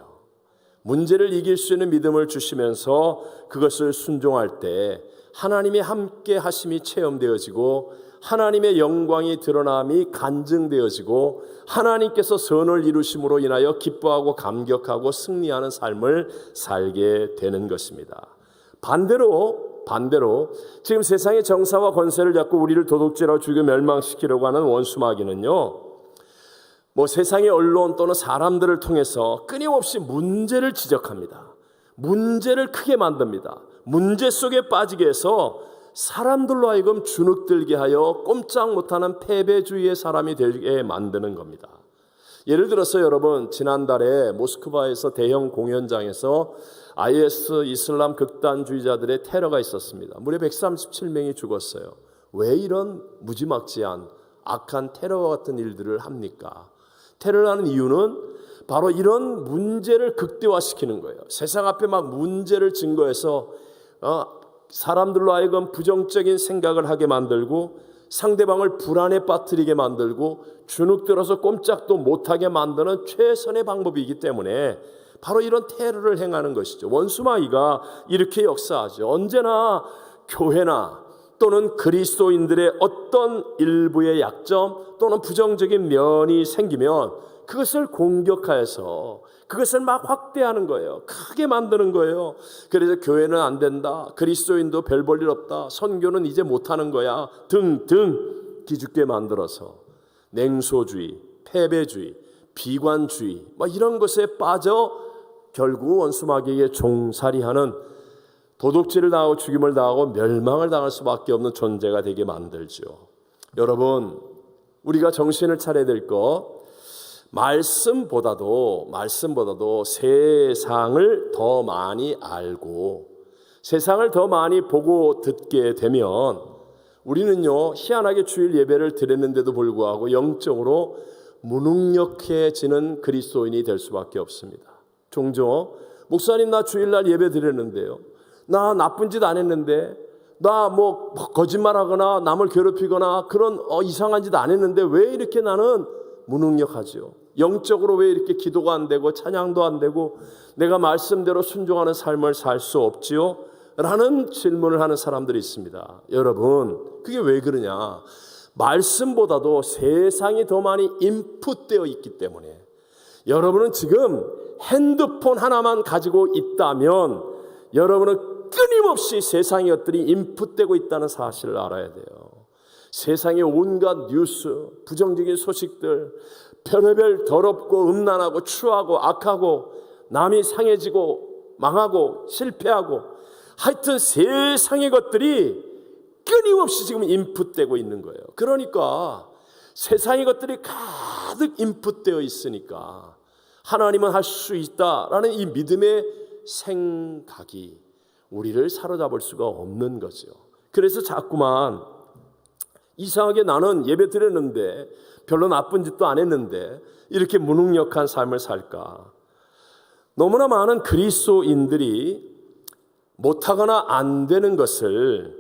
문제를 이길 수 있는 믿음을 주시면서 그것을 순종할 때 하나님의 함께 하심이 체험되어지고 하나님의 영광이 드러남이 간증되어지고 하나님께서 선을 이루심으로 인하여 기뻐하고 감격하고 승리하는 삶을 살게 되는 것입니다. 반대로 지금 세상의 정사와 권세를 잡고 우리를 도둑질하고 죽여 멸망시키려고 하는 원수 마귀는요, 세상의 언론 또는 사람들을 통해서 끊임없이 문제를 지적합니다. 문제를 크게 만듭니다. 문제 속에 빠지게 해서 사람들로 하여금 주눅들게 하여 꼼짝 못하는 패배주의의 사람이 되게 만드는 겁니다. 예를 들어서 여러분, 지난달에 모스크바에서 대형 공연장에서 IS 이슬람 극단주의자들의 테러가 있었습니다. 무려 137명이 죽었어요. 왜 이런 무지막지한 악한 테러와 같은 일들을 합니까? 테러를 하는 이유는 바로 이런 문제를 극대화시키는 거예요. 세상 앞에 막 문제를 증거해서 사람들로 하여금 부정적인 생각을 하게 만들고 상대방을 불안에 빠뜨리게 만들고 주눅들어서 꼼짝도 못하게 만드는 최선의 방법이기 때문에 바로 이런 테러를 행하는 것이죠. 원수마귀가 이렇게 역사하죠. 언제나 교회나 또는 그리스도인들의 어떤 일부의 약점 또는 부정적인 면이 생기면 그것을 공격하여서 그것을 막 확대하는 거예요. 크게 만드는 거예요. 그래서 교회는 안 된다, 그리스도인도 별 볼 일 없다, 선교는 이제 못하는 거야 등등 기죽게 만들어서 냉소주의, 패배주의, 비관주의 이런 것에 빠져 결국 원수 마귀에게 종살이하는 도둑질을 당하고 죽임을 당하고 멸망을 당할 수밖에 없는 존재가 되게 만들죠. 여러분, 우리가 정신을 차려야 될 것, 말씀보다도 세상을 더 많이 알고 세상을 더 많이 보고 듣게 되면 우리는요, 희한하게 주일 예배를 드렸는데도 불구하고 영적으로 무능력해지는 그리스도인이 될 수밖에 없습니다. 종종 목사님, 나 주일날 예배 드렸는데요, 나 나쁜 짓 안 했는데, 나 거짓말하거나 남을 괴롭히거나 그런 이상한 짓 안 했는데 왜 이렇게 나는 무능력하죠? 영적으로 왜 이렇게 기도가 안 되고 찬양도 안 되고 내가 말씀대로 순종하는 삶을 살 수 없지요? 라는 질문을 하는 사람들이 있습니다. 여러분, 그게 왜 그러냐? 말씀보다도 세상이 더 많이 인풋되어 있기 때문에. 여러분은 지금 핸드폰 하나만 가지고 있다면 여러분은 끊임없이 세상의 것들이 인풋되고 있다는 사실을 알아야 돼요. 세상의 온갖 뉴스, 부정적인 소식들, 별의별 더럽고 음란하고 추하고 악하고 남이 상해지고 망하고 실패하고 하여튼 세상의 것들이 끊임없이 지금 인풋되고 있는 거예요. 그러니까 세상의 것들이 가득 인풋되어 있으니까 하나님은 할 수 있다라는 이 믿음의 생각이 우리를 사로잡을 수가 없는 거죠. 그래서 자꾸만 이상하게 나는 예배 드렸는데 별로 나쁜 짓도 안 했는데 이렇게 무능력한 삶을 살까? 너무나 많은 그리스도인들이 못하거나 안 되는 것을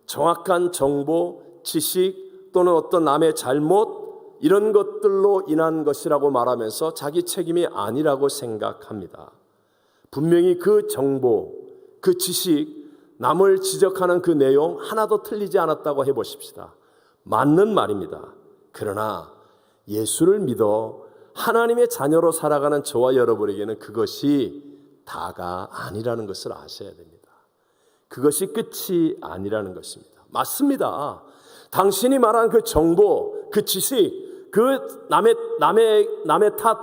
정확한 정보, 지식 또는 어떤 남의 잘못 이런 것들로 인한 것이라고 말하면서 자기 책임이 아니라고 생각합니다. 분명히 그 정보, 그 지식, 남을 지적하는 그 내용 하나도 틀리지 않았다고 해보십시다. 맞는 말입니다. 그러나 예수를 믿어 하나님의 자녀로 살아가는 저와 여러분에게는 그것이 다가 아니라는 것을 아셔야 됩니다. 그것이 끝이 아니라는 것입니다. 맞습니다. 당신이 말한 그 정보, 그 지식, 그 남의 탓,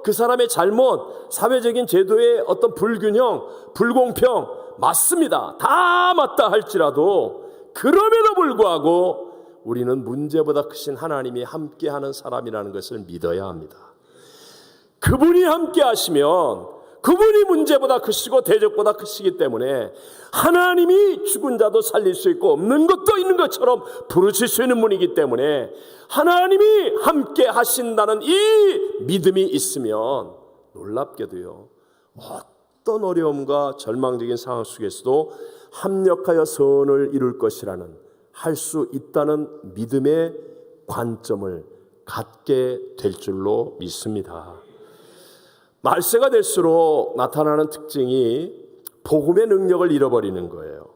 그 사람의 잘못, 사회적인 제도의 어떤 불균형, 불공평, 맞습니다. 다 맞다 할지라도 그럼에도 불구하고 우리는 문제보다 크신 하나님이 함께하는 사람이라는 것을 믿어야 합니다. 그분이 함께 하시면 그분이 문제보다 크시고 대적보다 크시기 때문에 하나님이 죽은 자도 살릴 수 있고 없는 것도 있는 것처럼 부르실 수 있는 분이기 때문에 하나님이 함께 하신다는 이 믿음이 있으면 놀랍게도요, 어떤 어려움과 절망적인 상황 속에서도 합력하여 선을 이룰 것이라는, 할 수 있다는 믿음의 관점을 갖게 될 줄로 믿습니다. 말세가 될수록 나타나는 특징이 복음의 능력을 잃어버리는 거예요.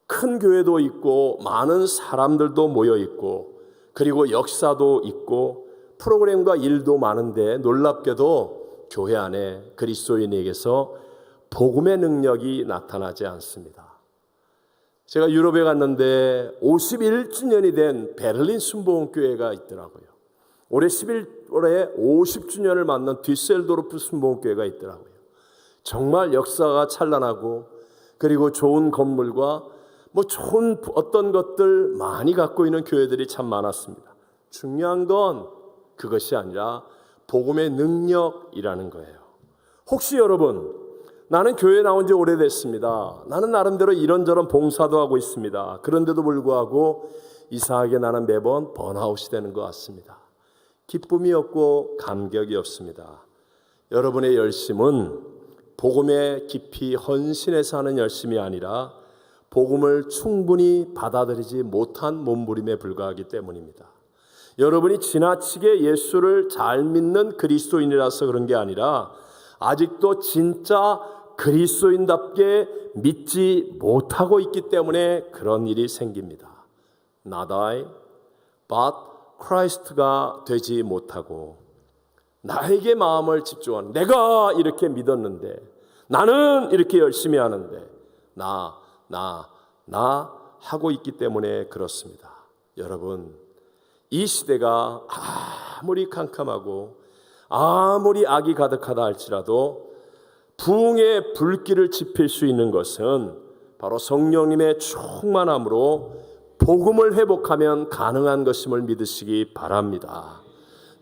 큰 교회도 있고 많은 사람들도 모여 있고 그리고 역사도 있고 프로그램과 일도 많은데 놀랍게도 교회 안에 그리스도인에게서 복음의 능력이 나타나지 않습니다. 제가 유럽에 갔는데 51주년이 된 베를린 순복음교회가 있더라고요. 올해 11월에 50주년을 맞는 뒤셀도르프 순복음교회가 있더라고요. 정말 역사가 찬란하고 그리고 좋은 건물과 좋은 어떤 것들 많이 갖고 있는 교회들이 참 많았습니다. 중요한 건 그것이 아니라 복음의 능력이라는 거예요. 혹시 여러분, 나는 교회 나온 지 오래됐습니다. 나는 나름대로 이런저런 봉사도 하고 있습니다. 그런데도 불구하고 이상하게 나는 매번 번아웃이 되는 것 같습니다. 기쁨이 없고 감격이 없습니다. 여러분의 열심은 복음에 깊이 헌신해서 하는 열심이 아니라 복음을 충분히 받아들이지 못한 몸부림에 불과하기 때문입니다. 여러분이 지나치게 예수를 잘 믿는 그리스도인이라서 그런 게 아니라 아직도 진짜 그리스도인답게 믿지 못하고 있기 때문에 그런 일이 생깁니다. Not I, but Christ가 되지 못하고 나에게 마음을 집중하는, 내가 이렇게 믿었는데, 나는 이렇게 열심히 하는데 나 하고 있기 때문에 그렇습니다. 여러분, 이 시대가 아무리 캄캄하고 아무리 악이 가득하다 할지라도 부흥의 불길을 지필 수 있는 것은 바로 성령님의 충만함으로 복음을 회복하면 가능한 것임을 믿으시기 바랍니다.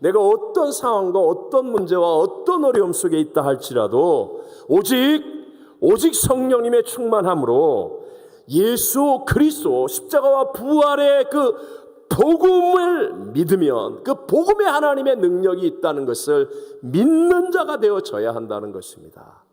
내가 어떤 상황과 어떤 문제와 어떤 어려움 속에 있다 할지라도 오직 성령님의 충만함으로 예수 그리스도 십자가와 부활의 그 복음을 믿으면 그 복음에 하나님의 능력이 있다는 것을 믿는 자가 되어져야 한다는 것입니다.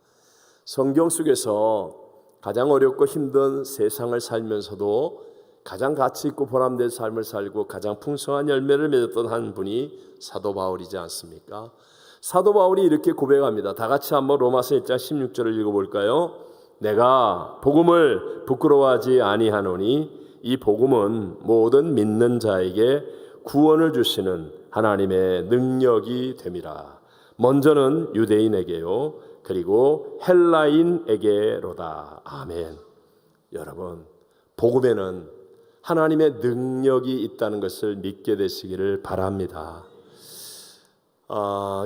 성경 속에서 가장 어렵고 힘든 세상을 살면서도 가장 가치 있고 보람된 삶을 살고 가장 풍성한 열매를 맺었던 한 분이 사도 바울이지 않습니까? 사도 바울이 이렇게 고백합니다. 다 같이 한번 로마서 1장 16절을 읽어볼까요? 내가 복음을 부끄러워하지 아니하노니 이 복음은 모든 믿는 자에게 구원을 주시는 하나님의 능력이 됨이라. 먼저는 유대인에게요, 그리고 헬라인에게로다. 아멘. 여러분, 복음에는 하나님의 능력이 있다는 것을 믿게 되시기를 바랍니다.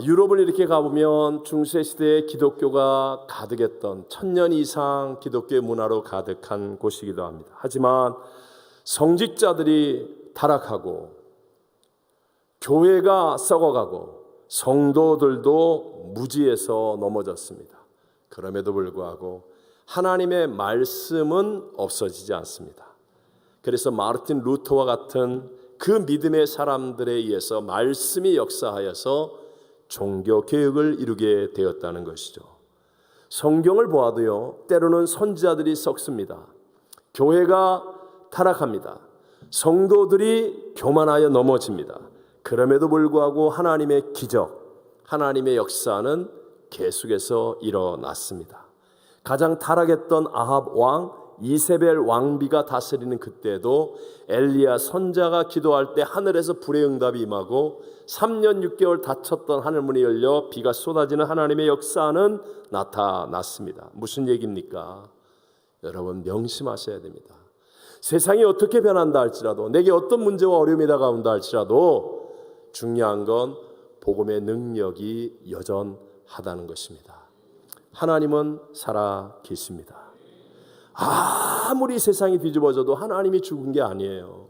유럽을 이렇게 가보면 중세시대에 기독교가 가득했던 1000년 이상 기독교의 문화로 가득한 곳이기도 합니다. 하지만 성직자들이 타락하고 교회가 썩어가고 성도들도 무지에서 넘어졌습니다. 그럼에도 불구하고 하나님의 말씀은 없어지지 않습니다. 그래서 마르틴 루터와 같은 그 믿음의 사람들에 의해서 말씀이 역사하여서 종교개혁을 이루게 되었다는 것이죠. 성경을 보아도요, 때로는 선지자들이 썩습니다. 교회가 타락합니다. 성도들이 교만하여 넘어집니다. 그럼에도 불구하고 하나님의 기적, 하나님의 역사는 계속해서 일어났습니다. 가장 타락했던 아합 왕, 이세벨 왕비가 다스리는 그때도 엘리야 선자가 기도할 때 하늘에서 불의 응답이 임하고 3년 6개월 닫혔던 하늘문이 열려 비가 쏟아지는 하나님의 역사는 나타났습니다. 무슨 얘기입니까? 여러분 명심하셔야 됩니다. 세상이 어떻게 변한다 할지라도, 내게 어떤 문제와 어려움이 다가온다 할지라도 중요한 건 복음의 능력이 여전하다는 것입니다. 하나님은 살아 계십니다. 아무리 세상이 뒤집어져도 하나님이 죽은 게 아니에요.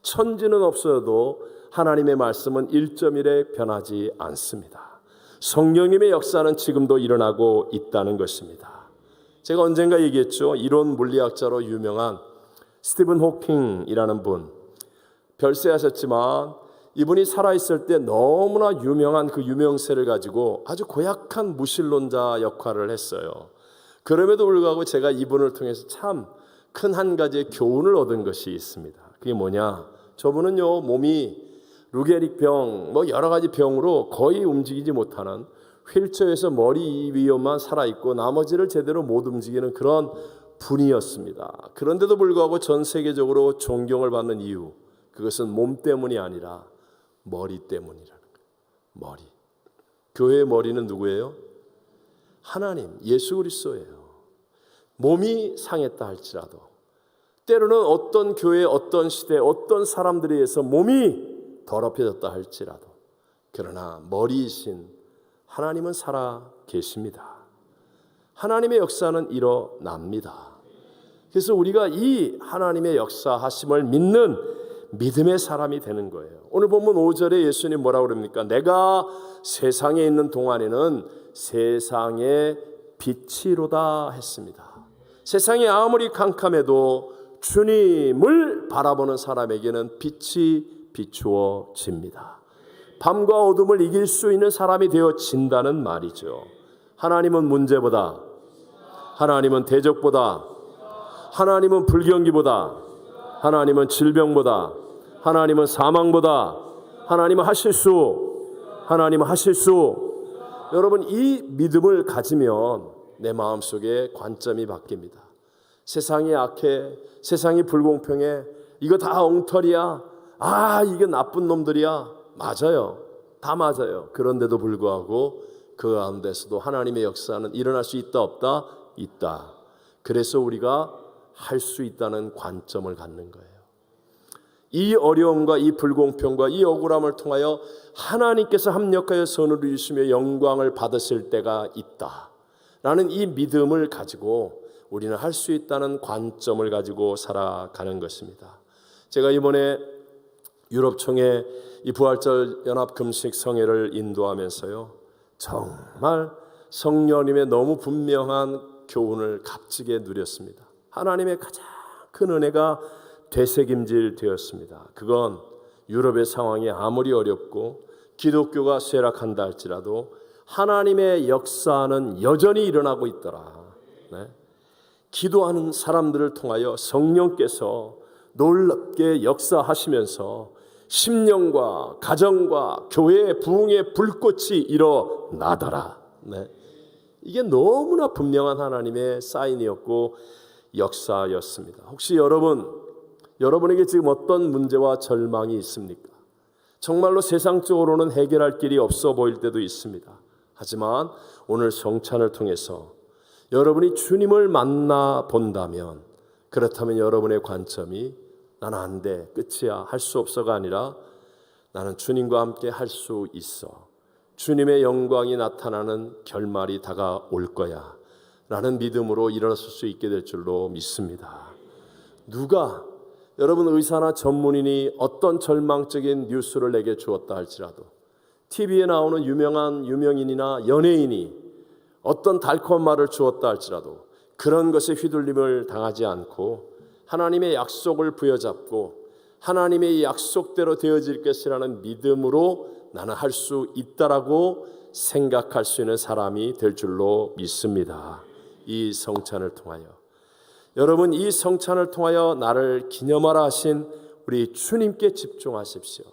천지는 없어도 하나님의 말씀은 1.1에 변하지 않습니다. 성령님의 역사는 지금도 일어나고 있다는 것입니다. 제가 언젠가 얘기했죠. 이론 물리학자로 유명한 스티븐 호킹이라는 분, 별세하셨지만 이분이 살아있을 때 너무나 유명한 그 유명세를 가지고 아주 고약한 무신론자 역할을 했어요. 그럼에도 불구하고 제가 이분을 통해서 참 큰 한 가지의 교훈을 얻은 것이 있습니다. 그게 뭐냐? 저분은요, 몸이 루게릭병, 여러 가지 병으로 거의 움직이지 못하는, 휠체어에서 머리 위에만 살아있고 나머지를 제대로 못 움직이는 그런 분이었습니다. 그런데도 불구하고 전 세계적으로 존경을 받는 이유, 그것은 몸 때문이 아니라 머리 때문이라는 거예요. 머리. 교회의 머리는 누구예요? 하나님, 예수 그리스도예요. 몸이 상했다 할지라도, 때로는 어떤 교회, 어떤 시대, 어떤 사람들에 의해서 몸이 더럽혀졌다 할지라도, 그러나 머리이신 하나님은 살아 계십니다. 하나님의 역사는 일어납니다. 그래서 우리가 이 하나님의 역사하심을 믿는 믿음의 사람이 되는 거예요. 오늘 본문 5절에 예수님 뭐라고 그럽니까? 내가 세상에 있는 동안에는 세상의 빛이로다 했습니다. 세상이 아무리 캄캄해도 주님을 바라보는 사람에게는 빛이 비추어집니다. 밤과 어둠을 이길 수 있는 사람이 되어진다는 말이죠. 하나님은 문제보다, 하나님은 대적보다, 하나님은 불경기보다, 하나님은 질병보다, 하나님은 사망보다, 하나님은 하실 수, 여러분 이 믿음을 가지면 내 마음속에 관점이 바뀝니다. 세상이 악해, 세상이 불공평해, 이거 다 엉터리야, 이게 나쁜 놈들이야. 맞아요, 다 맞아요. 그런데도 불구하고 그 가운데서도 하나님의 역사는 일어날 수 있다 없다? 있다. 그래서 우리가 할 수 있다는 관점을 갖는 거예요. 이 어려움과 이 불공평과 이 억울함을 통하여 하나님께서 합력하여 선을 이루시며 영광을 받으실 때가 있다라는 이 믿음을 가지고 우리는 할 수 있다는 관점을 가지고 살아가는 것입니다. 제가 이번에 유럽총회 이 부활절 연합 금식 성회를 인도하면서요, 정말 성령님의 너무 분명한 교훈을 값지게 누렸습니다. 하나님의 가장 큰 은혜가 되새김질 되었습니다. 그건 유럽의 상황이 아무리 어렵고 기독교가 쇠락한다 할지라도 하나님의 역사는 여전히 일어나고 있더라. 네? 기도하는 사람들을 통하여 성령께서 놀랍게 역사하시면서 심령과 가정과 교회의 부흥의 불꽃이 일어나더라. 네. 이게 너무나 분명한 하나님의 사인이었고 역사였습니다. 혹시 여러분에게 지금 어떤 문제와 절망이 있습니까? 정말로 세상적으로는 해결할 길이 없어 보일 때도 있습니다. 하지만 오늘 성찬을 통해서 여러분이 주님을 만나 본다면, 그렇다면 여러분의 관점이 나는 안 돼, 끝이야, 할 수 없어가 아니라 나는 주님과 함께 할 수 있어, 주님의 영광이 나타나는 결말이 다가올 거야 라는 믿음으로 일어설 수 있게 될 줄로 믿습니다. 누가 여러분 의사나 전문인이 어떤 절망적인 뉴스를 내게 주었다 할지라도, TV에 나오는 유명인이나 연예인이 어떤 달콤한 말을 주었다 할지라도 그런 것에 휘둘림을 당하지 않고 하나님의 약속을 부여잡고 하나님의 약속대로 되어질 것이라는 믿음으로 나는 할 수 있다라고 생각할 수 있는 사람이 될 줄로 믿습니다. 이 성찬을 통하여 여러분, 이 성찬을 통하여 나를 기념하라 하신 우리 주님께 집중하십시오.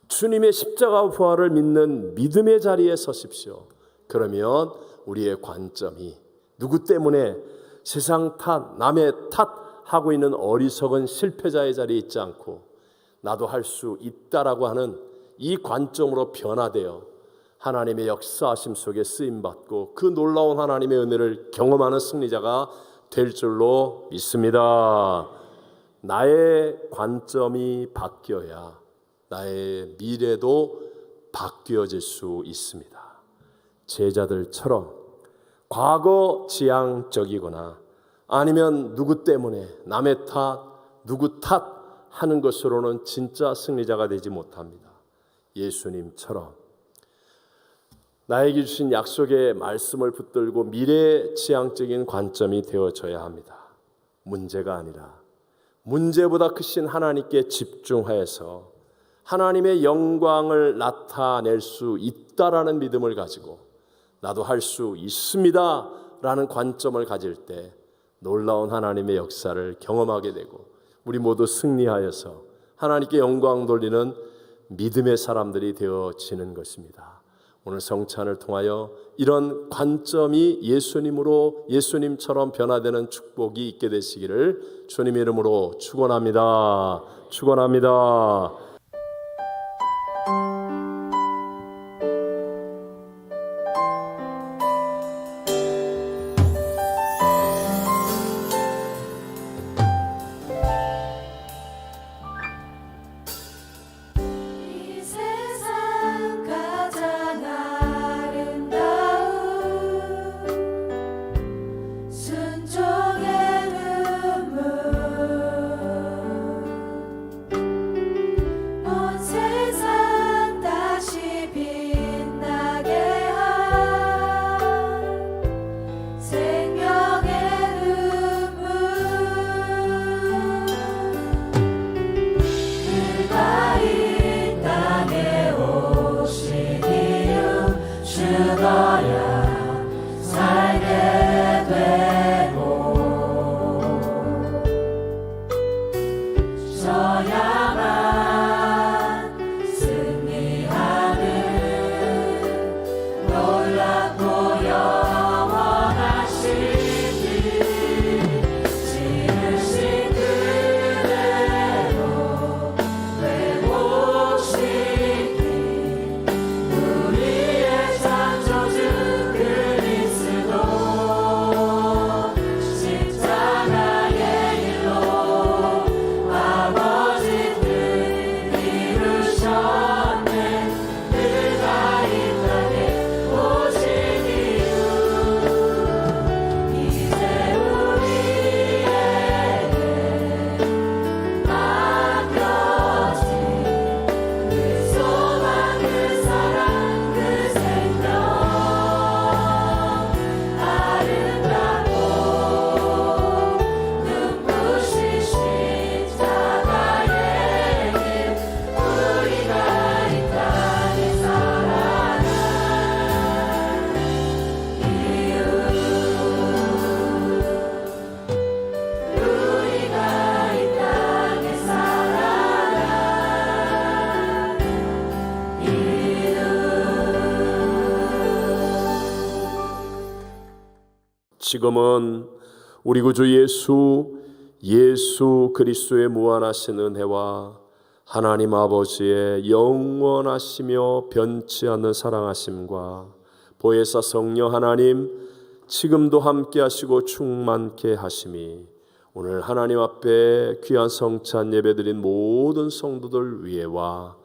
주님의 십자가 부활을 믿는 믿음의 자리에 서십시오. 그러면 우리의 관점이 누구 때문에 세상 탓, 남의 탓하고 있는 어리석은 실패자의 자리에 있지 않고 나도 할 수 있다라고 하는 이 관점으로 변화되어 하나님의 역사하심 속에 쓰임받고 그 놀라운 하나님의 은혜를 경험하는 승리자가 될 줄로 믿습니다. 나의 관점이 바뀌어야 나의 미래도 바뀌어질 수 있습니다. 제자들처럼 과거 지향적이거나 아니면 누구 때문에 남의 탓, 누구 탓 하는 것으로는 진짜 승리자가 되지 못합니다. 예수님처럼 나에게 주신 약속의 말씀을 붙들고 미래지향적인 관점이 되어져야 합니다. 문제가 아니라 문제보다 크신 하나님께 집중하여서 하나님의 영광을 나타낼 수 있다라는 믿음을 가지고 나도 할 수 있습니다 라는 관점을 가질 때 놀라운 하나님의 역사를 경험하게 되고 우리 모두 승리하여서 하나님께 영광 돌리는 믿음의 사람들이 되어지는 것입니다. 오늘 성찬을 통하여 이런 관점이 예수님처럼 변화되는 축복이 있게 되시기를 주님의 이름으로 축원합니다. 축원합니다. 이 세상 가장 아름다운 순종의 눈물 온 세상 지금은 우리 구주 예수 그리스도의 무한하신 은혜와 하나님 아버지의 영원하시며 변치 않는 사랑하심과 보혜사 성령 하나님 지금도 함께 하시고 충만케 하심이 오늘 하나님 앞에 귀한 성찬 예배드린 모든 성도들 위에와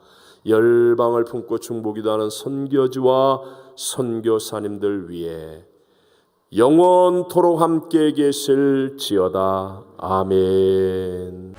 열방을 품고 중보기도하는 선교지와 선교사님들 위에 영원토록 함께 계실지어다. 아멘.